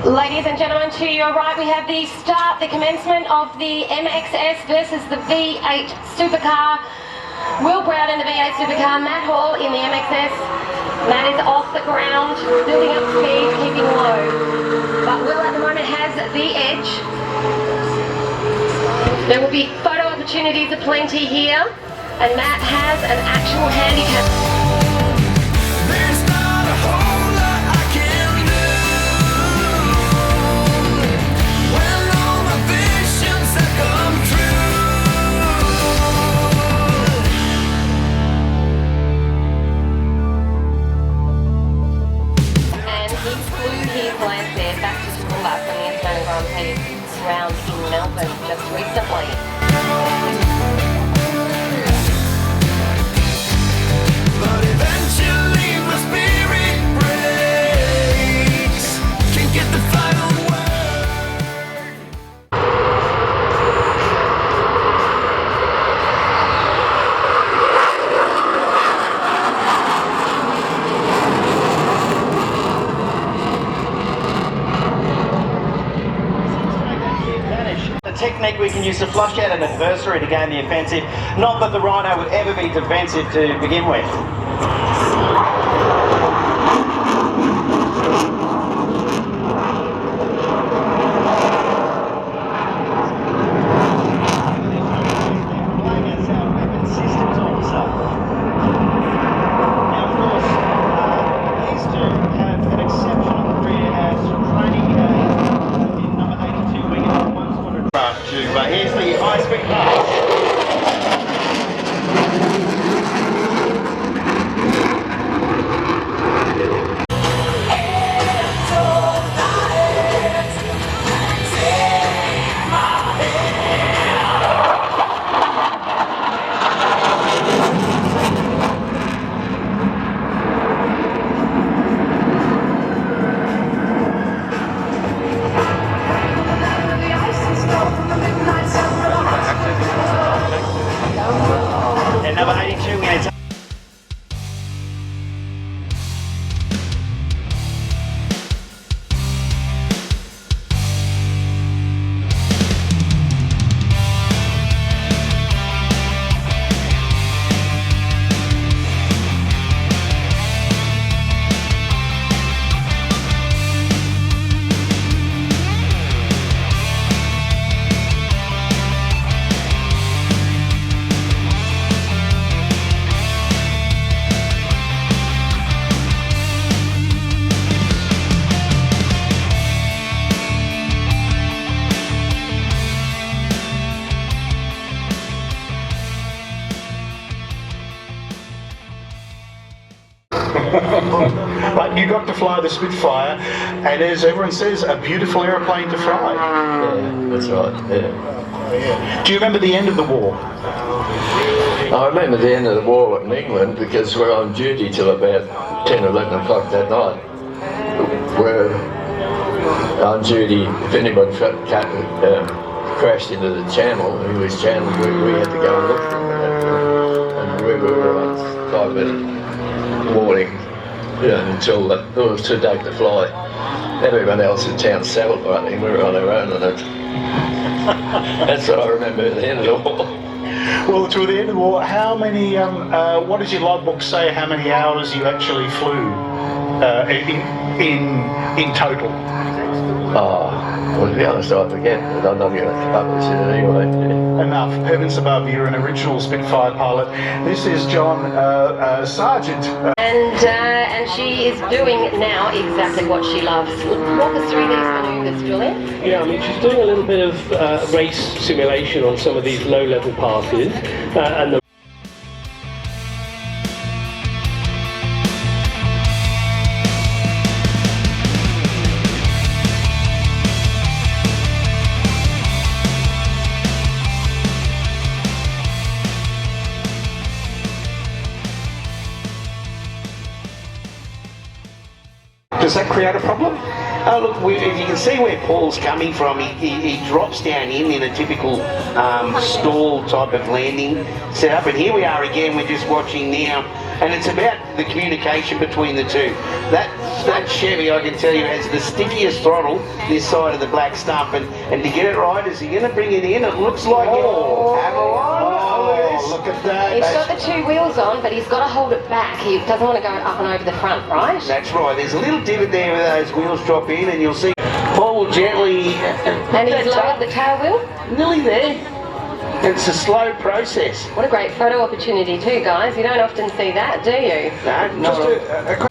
Ladies and gentlemen, to your right we have the commencement of the MXS versus the V8 Supercar. Will Brown in the V8 Supercar, Matt Hall in the MXS. Matt is off the ground, building up speed, keeping low. But Will at the moment has the edge. There will be photo opportunities aplenty here, and Matt has an actual handicap. Back to school from the International Grand Prix round in Melbourne just recently. But eventually my spirit breaks. Can't get the final technique we can use to flush out an adversary to gain the offensive. Not that the Rhino would ever be defensive to begin with. But here's the high-speed pass. Number 82 wins. But you got to fly the Spitfire, and as everyone says, a beautiful aeroplane to fly. Yeah, that's right, yeah. Do you remember the end of the war? I remember the end of the war in England because we're on duty till about 10 or 11 o'clock that night. We're on duty. If anyone crashed into the channel, English channel, we had to go and look for them. And we were on 5-minute warning, until it was too dark to fly. Everyone else in town celebrating, we were on our own, and that's what I remember at the end of the war. Well, to the end of the war, how many, what does your logbook say how many hours you actually flew in total? Well, to be honest, I forget, but I'm not going to publish it anyway. Enough. Heavens above, you're an original Spitfire pilot. This is John Sargent. And she is doing now exactly what she loves. Walk us through these manoeuvres, Julian. Yeah, I mean, she's doing a little bit of race simulation on some of these low-level passes, and the Does that create a problem? Oh look, if you can see where Paul's coming from, he drops down in a typical stall type of landing setup, and here we are again, we're just watching now and it's about the communication between the two. That Chevy, I can tell you, has the stickiest throttle this side of the black stump, and to get it right, is he going to bring it in? It looks like Avalon. Oh, look at that. He's got the two wheels on, but he's got to hold it back. He doesn't want to go up and over the front, right? That's right. There's a little divot there where those wheels drop in, and you'll see Paul will gently... And he's lowered the tail wheel. Nearly there. It's a slow process. What a great photo opportunity too, guys. You don't often see that, do you? No, not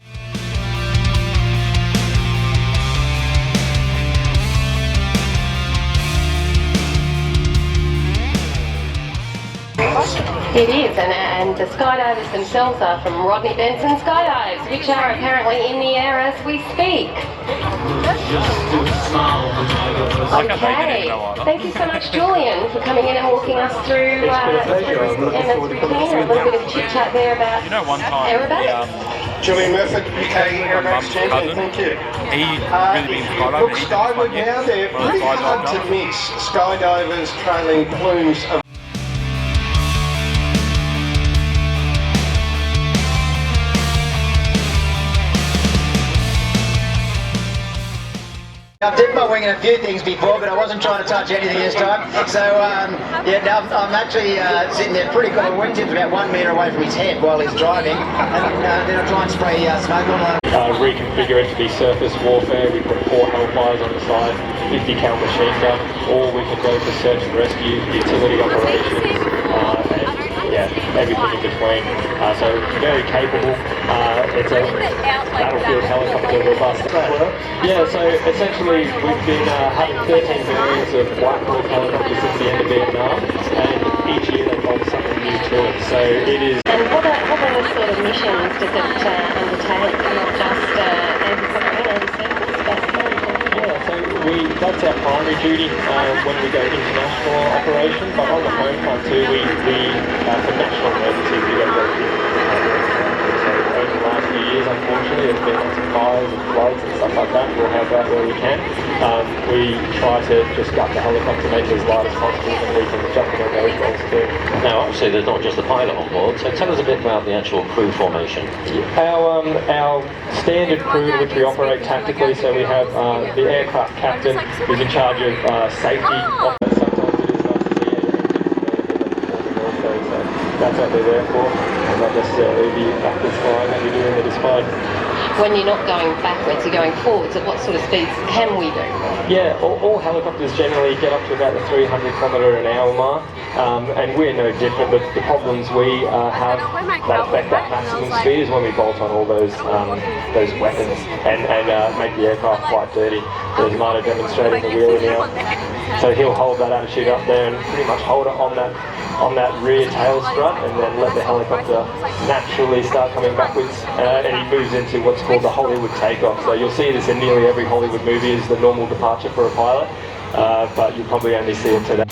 It is, and the skydivers themselves are from Rodney Benson Skydives, which are apparently in the air as we speak. Okay, thank you so much, Julian, for coming in and walking us through Emma's routine. A little bit of chit chat there about aerobatic. Julian Murphy, UK Aerobatic Champion, thank you. Look, skyward now, they're pretty hard to mix. Skydivers trailing plumes of I've dipped my wing in a few things before, but I wasn't trying to touch anything this time. So, I'm actually sitting there pretty cool. My wingtip's about 1 metre away from his head while he's driving, and then I try and spray smoke on it. Reconfigure it to be surface warfare. We put 4 Hellfires on the side, 50 cal machine gun, or we can go for search and rescue, utility operations, and everything in between. So very capable. It's a battlefield helicopter robust. Yeah, so essentially we've been having 13 variants of Black Hawk helicopters since the end of Vietnam, and each year they bolt something new to it. So it is. And what other sort of missions does it undertake? Not just anti-surface, Yeah, so that's our primary duty when we go international operation, but on the home front too, we for national emergencies, we go so over the last few years, unfortunately, there's been lots of fires and floods and stuff like that. We'll have that where we can. We try to just gut the helicopter, make it as light as possible, and we can jump in on those roles too. Now, obviously, there's not just the pilot on board, so tell us a bit about the actual crew formation. Our standard crew, which we operate tactically, so we have the aircraft captain, who's in charge of safety. Sometimes it is nice to see also, so that's what they're there for, and not necessarily the backwards flying that we do in the Despite. When you're not going backwards, you're going forwards, at what sort of speeds can we do? Yeah, all helicopters generally get up to about the 300 km/h mark, and we're no different. The problems we have that affect that maximum speed is when we bolt on all those weapons and make the aircraft quite dirty. There's Marta demonstrating the wheelie now. So he'll hold that attitude up there and pretty much hold it on that rear tail strut, and then let the helicopter naturally start coming backwards, and he moves into what's called the Hollywood takeoff. So you'll see this in nearly every Hollywood movie is the normal departure for a pilot, but you'll probably only see it today.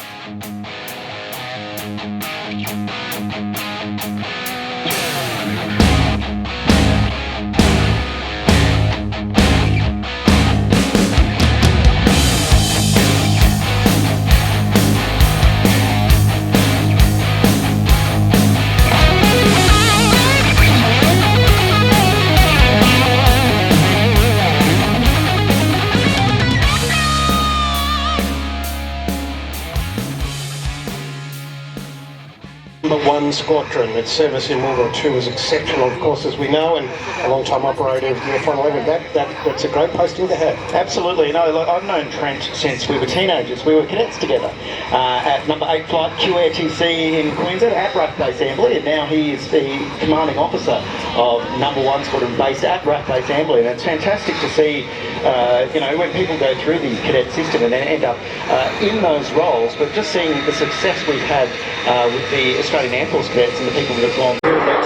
Number 1 squadron. Its service in World War II was exceptional, of course, as we know, and a long-time operator of the F-111. That's a great posting to have. Absolutely. No, look, I've known Trent since we were teenagers. We were cadets together at number 8 flight QAirTC in Queensland at RAF Base Ambly, and now he is the commanding officer of number 1 squadron based at RAF Base Ambly, and it's fantastic to see when people go through the cadet system and then end up in those roles, but just seeing the success we've had with the Australian Air Force cadets and the people that have gone through that.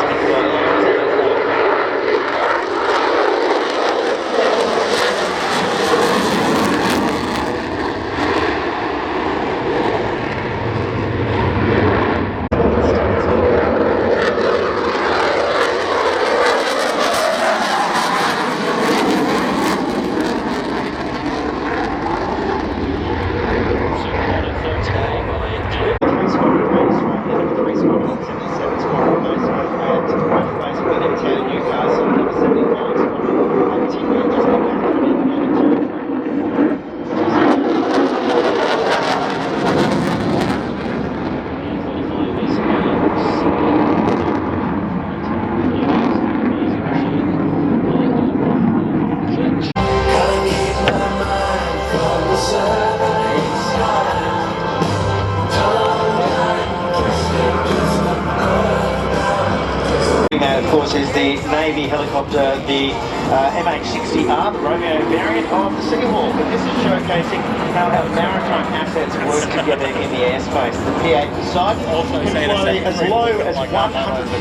Of course, is the Navy helicopter, the MH-60R, the Romeo variant of the Seahawk. And this is showcasing how our maritime assets work together in the airspace. The P-8 side can fly as low as 100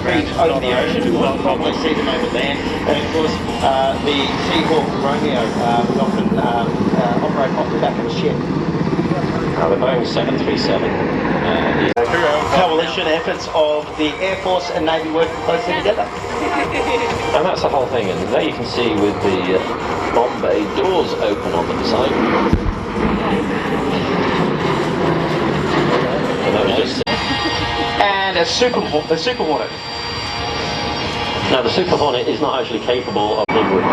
feet over the ocean. You won't probably see them over land. And of course, the Seahawk Romeo would often operate off the back of a ship. The Boeing 737 Coalition efforts of the Air Force and Navy working closely together. And that's the whole thing, and there you can see with the bomb bay doors open on the side. And that was just... And a Super Hornet. Now the Super Hornet is not actually capable of leeward.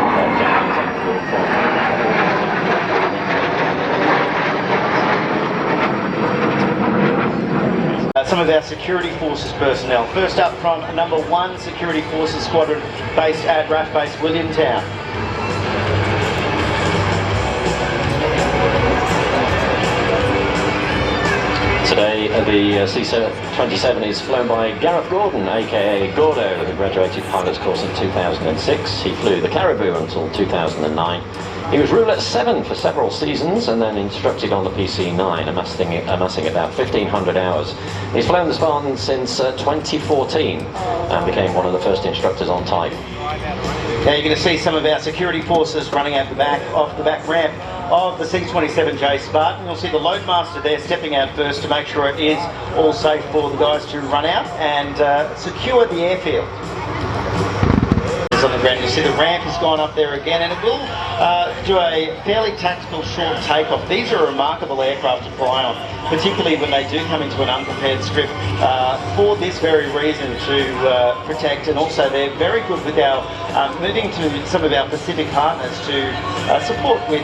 Some of our security forces personnel. First up from number 1 Security Forces Squadron based at RAF Base Williamtown. Today the C-27 is flown by Gareth Gordon, aka Gordo, who graduated pilot's course in 2006. He flew the Caribou until 2009. He was roulette 7 for several seasons and then instructed on the PC-9, amassing about 1,500 hours. He's flown the Spartan since 2014 and became one of the first instructors on type. Now you're going to see some of our security forces running out the back, off the back ramp of the C-27J Spartan. You'll see the loadmaster there stepping out first to make sure it is all safe for the guys to run out and secure the airfield. On the ground, you see the ramp has gone up there again, and it will do a fairly tactical short takeoff. These are remarkable aircraft to fly on, particularly when they do come into an unprepared strip for this very reason, to protect, and also they're very good with our moving to some of our Pacific partners to support with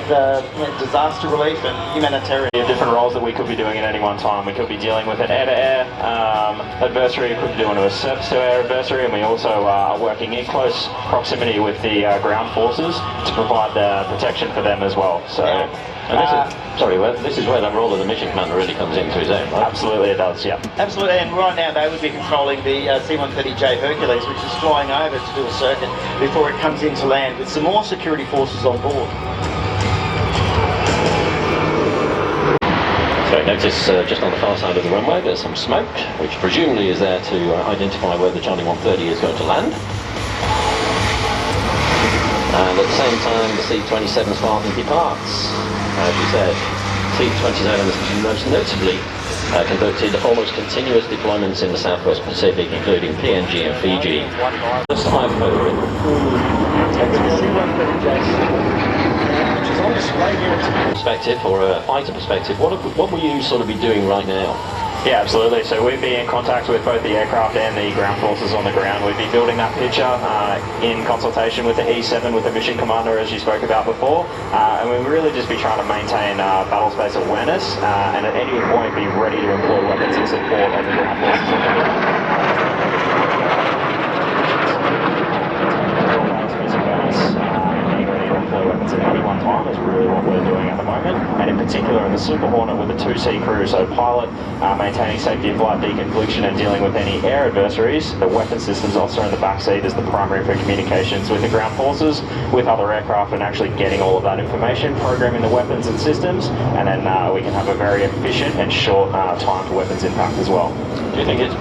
disaster relief and humanitarian. Different roles that we could be doing at any one time. We could be dealing with an air-to-air adversary, we could be doing a surface-to-air adversary, and we also are working in close proximity with the ground forces to provide protection for them as well. So, and this is where that role of the mission commander really comes into his own, right? Absolutely it does, yeah. Absolutely, and right now they would be controlling the C-130J Hercules, which is flying over to do a circuit before it comes into land with some more security forces on board. So notice just on the far side of the runway there's some smoke, which presumably is there to identify where the Johnny 130 is going to land. And at the same time the C-27 Spartan departs. As you said, C-27 has most notably conducted almost continuous deployments in the Southwest Pacific, including PNG and Fiji. Just I've heard perspective, or a fighter perspective, what will you sort of be doing right now? Yeah, absolutely. So we'd be in contact with both the aircraft and the ground forces on the ground. We'd be building that picture in consultation with the E-7, with the mission commander, as you spoke about before. And we'd really just be trying to maintain battle space awareness and at any point be ready to employ weapons in support of the ground forces on the ground. Weapons at any one time is really what we're doing at the moment, and in particular in the Super Hornet with the 2C crew, so pilot, maintaining safety of flight deconfliction and dealing with any air adversaries. The weapons systems officer in the back seat is the primary for communications with the ground forces, with other aircraft, and actually getting all of that information, programming the weapons and systems, and then we can have a very efficient and short time to weapons impact as well. Do you think it's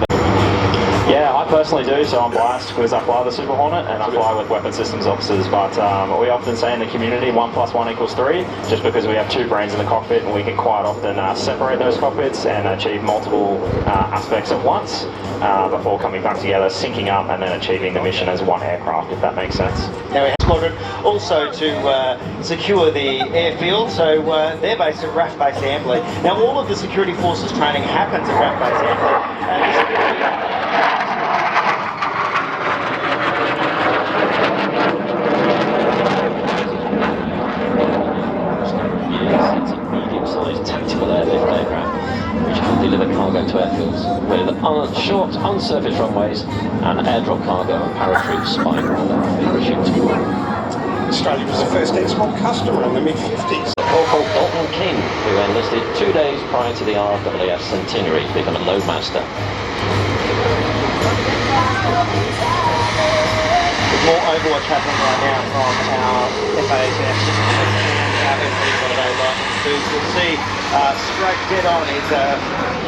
Yeah, I personally do, so I'm biased because I fly the Super Hornet and I fly with weapon systems officers, but we often say in the community 1 + 1 = 3, just because we have 2 brains in the cockpit and we can quite often separate those cockpits and achieve multiple aspects at once before coming back together, syncing up and then achieving the mission as one aircraft, if that makes sense. Now we have squadron also to secure the airfield, so they're based at RAF Base Ambley. Now all of the security forces training happens at RAF Base Ambley. To airfields with short unsurfaced runways and airdrop cargo and paratroops flying around the parachute. Australia was the first export customer in the mid-50s. Corporal Dalton King, who enlisted 2 days prior to the RAF centenary to become a loadmaster. There's more Overwatch happening right now from our FAHS and our F3 holiday lightning booth. You'll see straight dead on is a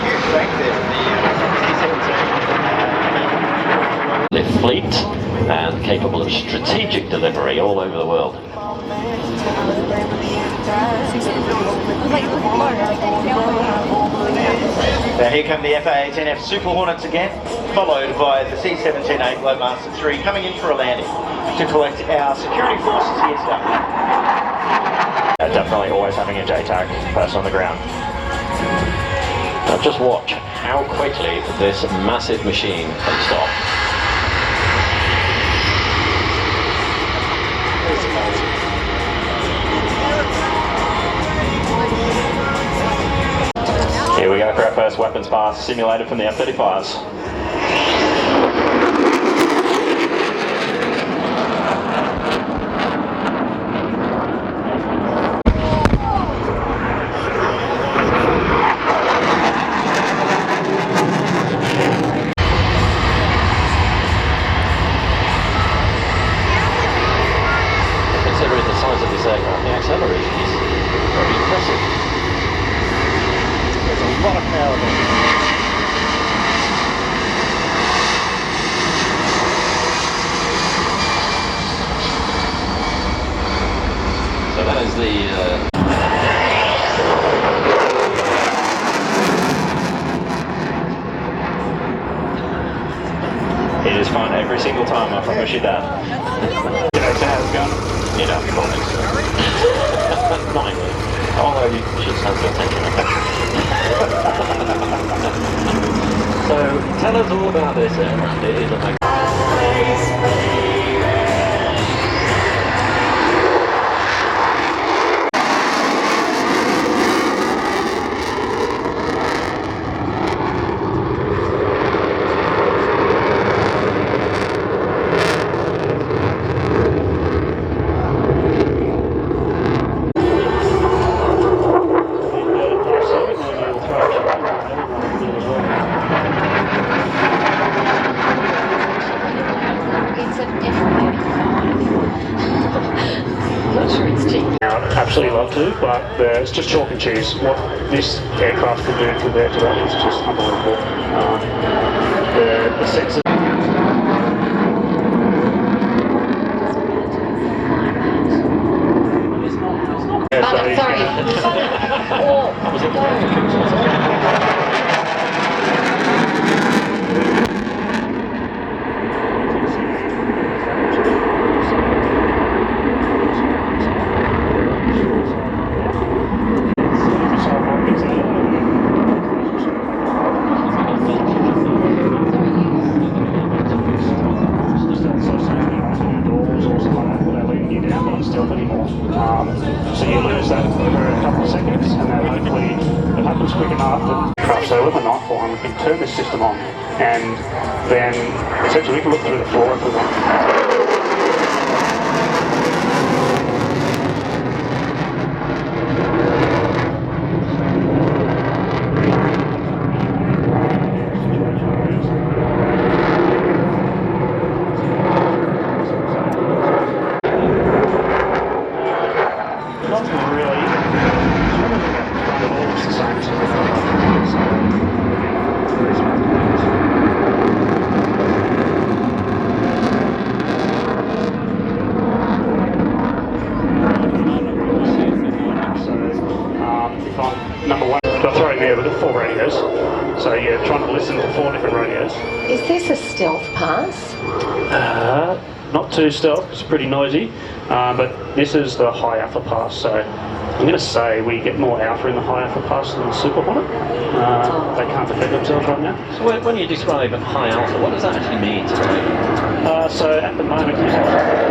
huge bank there from the C-17. Fleet and capable of strategic delivery all over the world. Now here come the FA-18F Super Hornets again, followed by the C-17A Globemaster 3 coming in for a landing to collect our security forces here today. Definitely always having a JTAG person on the ground. Now just watch how quickly this massive machine can stop. Here we go for our first weapons pass, simulated from the F-35s. Considering the size of this aircraft, the acceleration is very impressive. There's a lot of power there. So that is the It is fun every single time, I promise you that. You know, Sam's gun. you know, comics. Finally. Although you should stand to attention. So tell us all about this aircraft. It is a absolutely love to, but it's just chalk and cheese. What this aircraft can do compared to that is just unbelievable. The sensor. So you lose that for a couple of seconds, and then hopefully it happens quick enough that so with a nightfall we can turn this system on, and then essentially we can look through the floor if we want. Number one, throwing there, we've got 4 radios. So yeah, trying to listen to 4 different radios. Is this a stealth pass? Not too stealth, it's pretty noisy, but this is the high alpha pass, so I'm going to say we get more alpha in the high alpha pass than the Super Hornet. They can't defend themselves right now. So when you describe high alpha, what does that actually mean to So at the moment, you have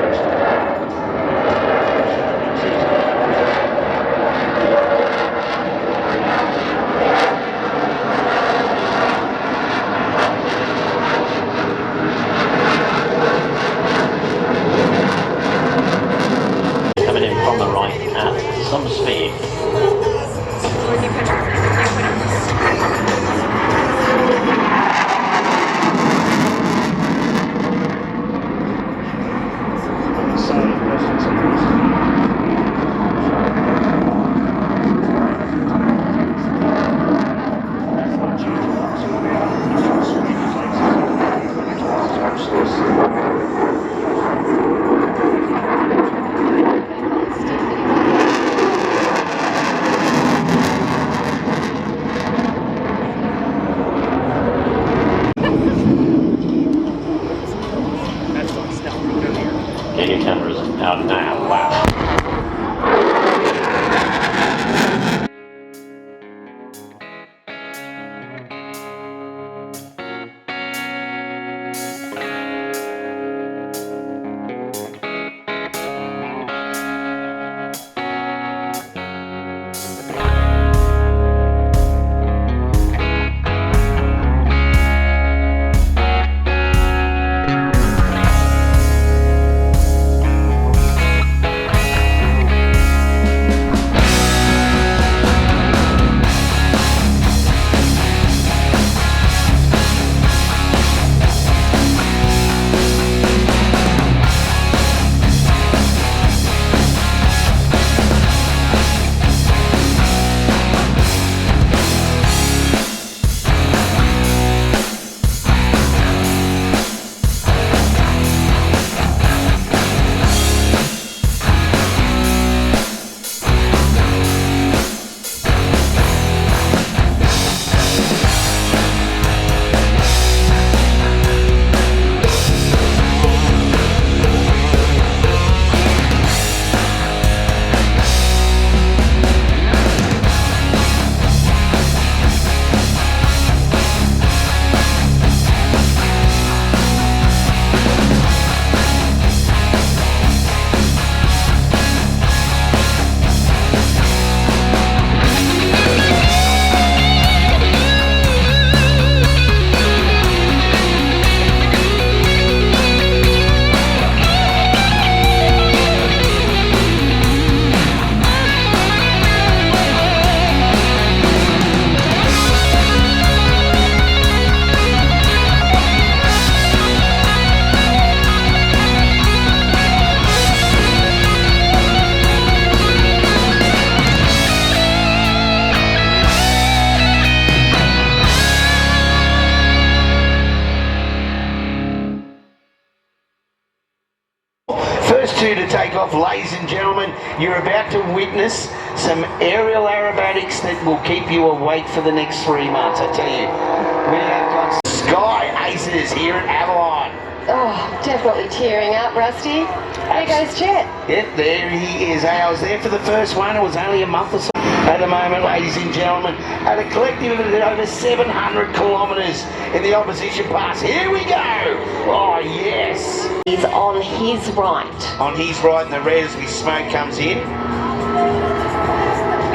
two to take off, ladies and gentlemen. You're about to witness some aerial aerobatics that will keep you awake for the next 3 months, I tell you. We have got Sky Aces here at Avalon. Oh, definitely tearing up, Rusty. There goes Chet. Yep, there he is. I was there for the first one. It was only a month or so. At the moment, ladies and gentlemen, at a collective of over 700 kilometres in the opposition pass. Here we go. Oh, yes. He's on his right. On his right, and the red as we smoke comes in.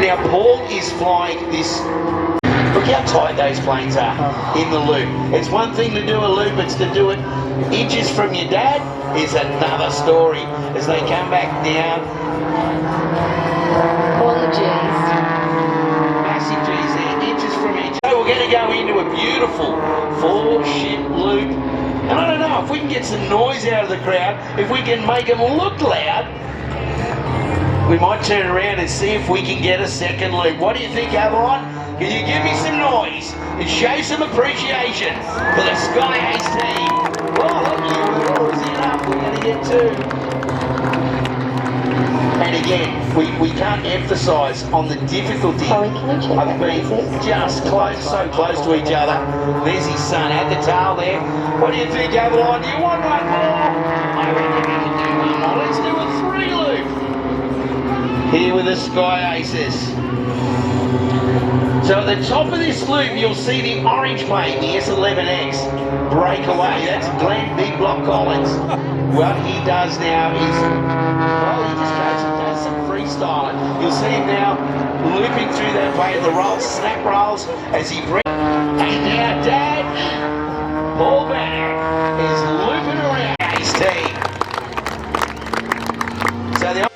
Now, Paul is flying this. Look how tight those planes are in the loop. It's one thing to do a loop, it's to do it inches from your dad is another story. As they come back down. On the G's. Massive G's there, inches from each. So we're going to go into a beautiful 4-ship loop. And I don't know, if we can get some noise out of the crowd, if we can make them look loud, we might turn around and see if we can get a second loop. What do you think, Avalon? Can you give me some noise and show some appreciation for the Sky Ace team? Oh, look, you always it up. We're going to get two. And again, we can't emphasise on the difficulty of being just close, so close to each other. There's his son at the tail there. What do you think, Avalon? Do you want one more? I reckon we can do one more. Let's do a 3-loop. Here with the Sky Aces. So at the top of this loop, you'll see the orange plane, the S11X, break away. That's Glenn Big Block Collins. What he does now is, well, he just does some freestyling. You'll see him now looping through that plane, the rolls, snap rolls, as he brings. And now Dad, Paul Bannock, is looping around his team. So the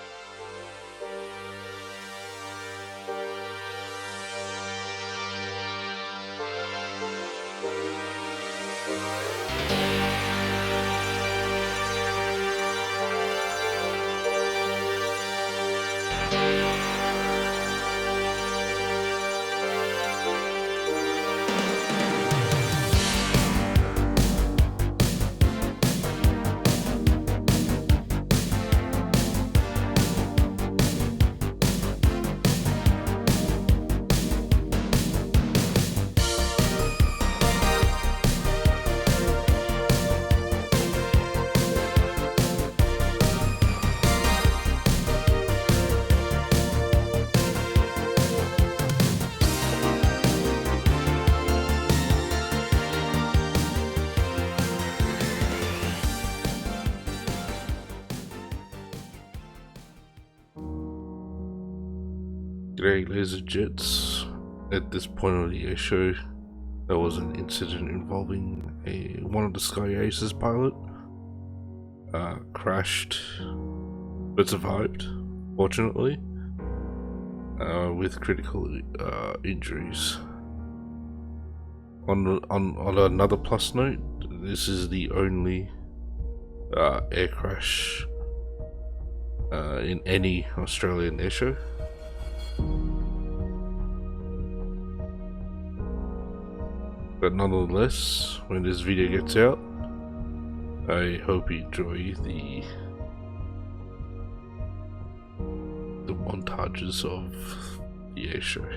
G'day laser jets. At this point of the air show, there was an incident involving one of the Sky Aces pilot crashed but survived, fortunately, with critical injuries. On another plus note, this is the only air crash in any Australian air show. But nonetheless, when this video gets out, I hope you enjoy the montages of the air show.